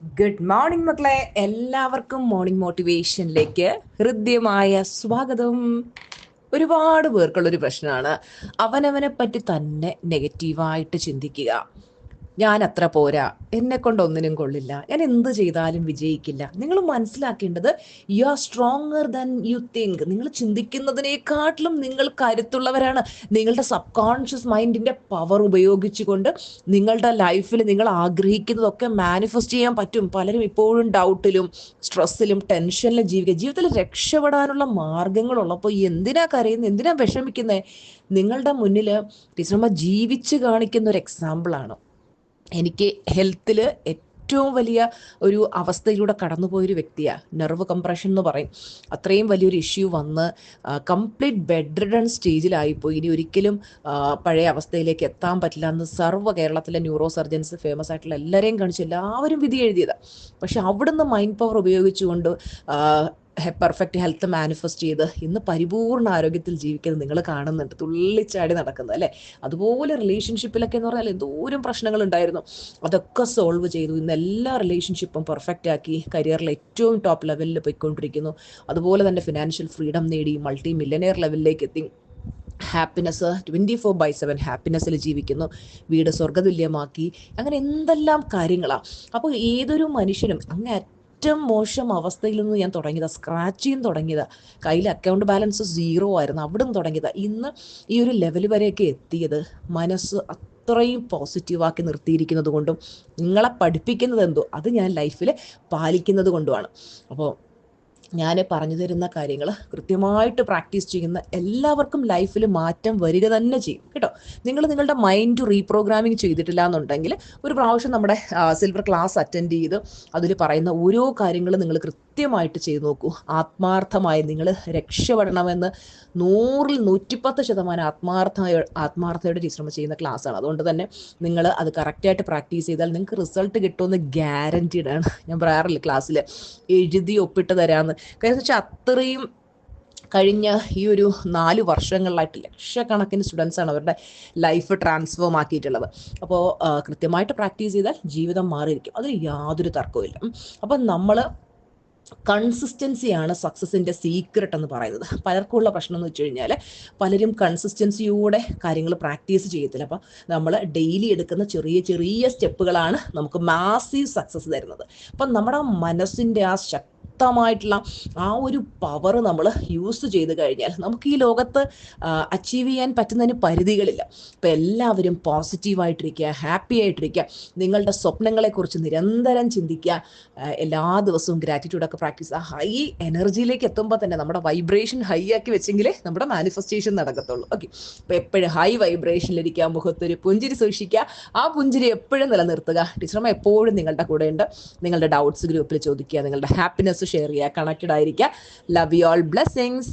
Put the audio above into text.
Good morning മക്കളെ, എല്ലാവർക്കും morning മോട്ടിവേഷനിലേക്ക് ഹൃദ്യമായ സ്വാഗതം. ഒരുപാട് പേർക്കുള്ളൊരു പ്രശ്നമാണ് അവനവനെ പറ്റി തന്നെ നെഗറ്റീവായിട്ട് ചിന്തിക്കുക. ഞാൻ അത്ര പോരാ, എന്നെ കൊണ്ട് ഒന്നിനും കൊള്ളില്ല, ഞാൻ എന്ത് ചെയ്താലും വിജയിക്കില്ല. നിങ്ങൾ മനസ്സിലാക്കേണ്ടത് you are stronger than you think. നിങ്ങൾ ചിന്തിക്കുന്നതിനേക്കാട്ടിലും നിങ്ങൾ കരുത്തുള്ളവരാണ്. നിങ്ങളുടെ സബ് കോൺഷ്യസ് മൈൻഡിന്റെ പവർ ഉപയോഗിച്ചുകൊണ്ട് നിങ്ങളുടെ ലൈഫിൽ നിങ്ങൾ ആഗ്രഹിക്കുന്നതൊക്കെ മാനിഫെസ്റ്റ് ചെയ്യാൻ പറ്റും. പലരും ഇപ്പോഴും ഡൗട്ടിലും സ്ട്രെസ്സിലും ടെൻഷനിലും ജീവിതത്തിൽ രക്ഷപ്പെടാനുള്ള മാർഗങ്ങളുള്ളപ്പോൾ എന്തിനാ കരയുന്നത്, എന്തിനാ വിഷമിക്കുന്നത്? നിങ്ങളുടെ മുന്നിൽ ടീച്ചർമ്മ ജീവിച്ച് കാണിക്കുന്ന ഒരു എക്സാമ്പിളാണ്. എനിക്ക് ഹെൽത്തിൽ ഏറ്റവും വലിയ ഒരു അവസ്ഥയിലൂടെ കടന്നുപോയൊരു വ്യക്തിയാണ്. നെർവ് കംപ്രഷൻ എന്ന് പറയും. അത്രയും വലിയൊരു ഇഷ്യൂ വന്ന് കംപ്ലീറ്റ് ബെഡ് റിഡൺ സ്റ്റേജിലായിപ്പോയി. ഇനി ഒരിക്കലും പഴയ അവസ്ഥയിലേക്ക് എത്താൻ പറ്റില്ല എന്ന് സർവ്വ കേരളത്തിലെ ന്യൂറോ സർജൻസ് ഫേമസ് ആയിട്ടുള്ള എല്ലാവരെയും കാണിച്ച് എല്ലാവരും വിധി എഴുതിയതാണ്. പക്ഷെ അവിടുന്ന് മൈൻഡ് പവർ ഉപയോഗിച്ചുകൊണ്ട് പെർഫെക്റ്റ് ഹെൽത്ത് മാനിഫെസ്റ്റ് ചെയ്ത് ഇന്ന് പരിപൂർണ്ണ ആരോഗ്യത്തിൽ ജീവിക്കുന്നത് നിങ്ങൾ കാണുന്നുണ്ട്, തുള്ളിച്ചാടി നടക്കുന്നത് അല്ലേ. അതുപോലെ റിലേഷൻഷിപ്പിലൊക്കെ എന്ന് പറഞ്ഞാൽ എന്തോരം പ്രശ്നങ്ങൾ ഉണ്ടായിരുന്നു, അതൊക്കെ സോൾവ് ചെയ്തു. ഇന്ന് എല്ലാ റിലേഷൻഷിപ്പും പെർഫെക്റ്റ് ആക്കി കരിയറിൽ ഏറ്റവും ടോപ്പ് ലെവലിൽ പോയിക്കൊണ്ടിരിക്കുന്നു. അതുപോലെ തന്നെ ഫിനാൻഷ്യൽ ഫ്രീഡം നേടി മൾട്ടി മില്യനെയർ ലെവലിലേക്ക് എത്തി. ഹാപ്പിനെസ് 24/7 ഹാപ്പിനെസ്സിൽ ജീവിക്കുന്നു. വീട് സ്വർഗ്ഗതുല്യമാക്കി. അങ്ങനെ എന്തെല്ലാം കാര്യങ്ങളാണ്. അപ്പോൾ ഏതൊരു മനുഷ്യനും അങ്ങ് ഏറ്റവും മോശം അവസ്ഥയിൽ നിന്ന് ഞാൻ തുടങ്ങിയതാണ്, സ്ക്രാച്ചിൽ നിന്ന് തുടങ്ങിയതാണ്. കയ്യിൽ അക്കൗണ്ട് ബാലൻസ് 0 ആയിരുന്നു, അവിടെ നിന്ന് തുടങ്ങിയതാണ്. ഇന്ന് ഈ ഒരു ലെവൽ വരെയൊക്കെ എത്തിയത് മനസ്സ് അത്രയും പോസിറ്റീവാക്കി നിർത്തിയിരിക്കുന്നത് കൊണ്ടും നിങ്ങളെ പഠിപ്പിക്കുന്നത് എന്തോ അത് ഞാൻ ലൈഫിൽ പാലിക്കുന്നത് കൊണ്ടുമാണ്. അപ്പോൾ ഞാൻ പറഞ്ഞു തരുന്ന കാര്യങ്ങൾ കൃത്യമായിട്ട് പ്രാക്ടീസ് ചെയ്യുന്ന എല്ലാവർക്കും ലൈഫിൽ മാറ്റം വരിക തന്നെ ചെയ്യും കേട്ടോ. നിങ്ങളുടെ മൈൻഡ് റീപ്രോഗ്രാമിങ് ചെയ്തിട്ടില്ല എന്നുണ്ടെങ്കിൽ ഒരു പ്രാവശ്യം നമ്മുടെ സിൽവർ ക്ലാസ് അറ്റൻഡ് ചെയ്ത് അതിൽ പറയുന്ന ഓരോ കാര്യങ്ങളും നിങ്ങൾ കൃത്യമായിട്ട് ചെയ്തു നോക്കൂ. ആത്മാർത്ഥമായി നിങ്ങൾ രക്ഷപ്പെടണമെന്ന് 100-110% ആത്മാർത്ഥതയോടെ പരിശ്രമം ചെയ്യുന്ന ക്ലാസ്സാണ്. അതുകൊണ്ട് തന്നെ നിങ്ങൾ അത് കറക്റ്റായിട്ട് പ്രാക്ടീസ് ചെയ്താൽ നിങ്ങൾക്ക് റിസൾട്ട് കിട്ടുമെന്ന് ഗ്യാരൻറ്റീഡ് ആണ്. ഞാൻ പറയാറില്ല ക്ലാസ്സിൽ എഴുതി ഒപ്പിട്ട് തരാമെന്ന്. കാരണം വെച്ചാൽ അത്രയും കഴിഞ്ഞ ഈ ഒരു 4 വർഷങ്ങളിലായിട്ട് ലക്ഷക്കണക്കിന് സ്റ്റുഡൻസാണ് അവരുടെ ലൈഫ് ട്രാൻസ്ഫോം ആക്കിയിട്ടുള്ളത്. അപ്പോൾ കൃത്യമായിട്ട് പ്രാക്ടീസ് ചെയ്താൽ ജീവിതം മാറിയിരിക്കും, അതിൽ യാതൊരു തർക്കവുമില്ല. അപ്പം നമ്മൾ കൺസിസ്റ്റൻസിയാണ് സക്സസിൻ്റെ സീക്രട്ട് എന്ന് പറയുന്നത്. പലർക്കുള്ള പ്രശ്നം എന്ന് വെച്ച് കഴിഞ്ഞാൽ പലരും കൺസിസ്റ്റൻസിയോടെ കാര്യങ്ങൾ പ്രാക്ടീസ് ചെയ്യത്തില്ല. അപ്പം നമ്മൾ ഡെയിലി എടുക്കുന്ന ചെറിയ ചെറിയ സ്റ്റെപ്പുകളാണ് നമുക്ക് മാസീവ് സക്സസ് തരുന്നത്. അപ്പം നമ്മുടെ മനസ്സിൻ്റെ ആ ശക്തമായിട്ടുള്ള ആ ഒരു പവർ നമ്മൾ യൂസ് ചെയ്ത് കഴിഞ്ഞാൽ നമുക്ക് ഈ ലോകത്ത് അച്ചീവ് ചെയ്യാൻ പറ്റുന്നതിന് പരിധികളില്ല. അപ്പം എല്ലാവരും പോസിറ്റീവായിട്ടിരിക്കുക, ഹാപ്പി ആയിട്ടിരിക്കുക, നിങ്ങളുടെ സ്വപ്നങ്ങളെക്കുറിച്ച് നിരന്തരം ചിന്തിക്കുക, എല്ലാ ദിവസവും ഗ്രാറ്റിറ്റ്യൂഡൊക്കെ പ്രാക്ടീസ്. ആ ഹൈ എനർജിയിലേക്ക് എത്തുമ്പോൾ തന്നെ നമ്മുടെ വൈബ്രേഷൻ ഹൈ ആക്കി വെച്ചെങ്കിലേ നമ്മുടെ മാനിഫെസ്റ്റേഷൻ നടക്കത്തുള്ളൂ. ഓക്കെ, അപ്പോൾ എപ്പോഴും ഹൈ വൈബ്രേഷനിലിരിക്കുക, മുഖത്തൊരു പുഞ്ചിരി സൂക്ഷിക്കുക, ആ പുഞ്ചിരി എപ്പോഴും നിലനിർത്തുക. ടീച്ചർമ്മ എപ്പോഴും നിങ്ങളുടെ കൂടെ ഉണ്ട്. നിങ്ങളുടെ ഡൗട്ട്സ് ഗ്രൂപ്പിൽ ചോദിക്കുക, നിങ്ങളുടെ ഹാപ്പിനെസ് ഷെയർ ചെയ്യുക, കണക്റ്റഡ് ആയിരിക്കുക. Love you all, blessings.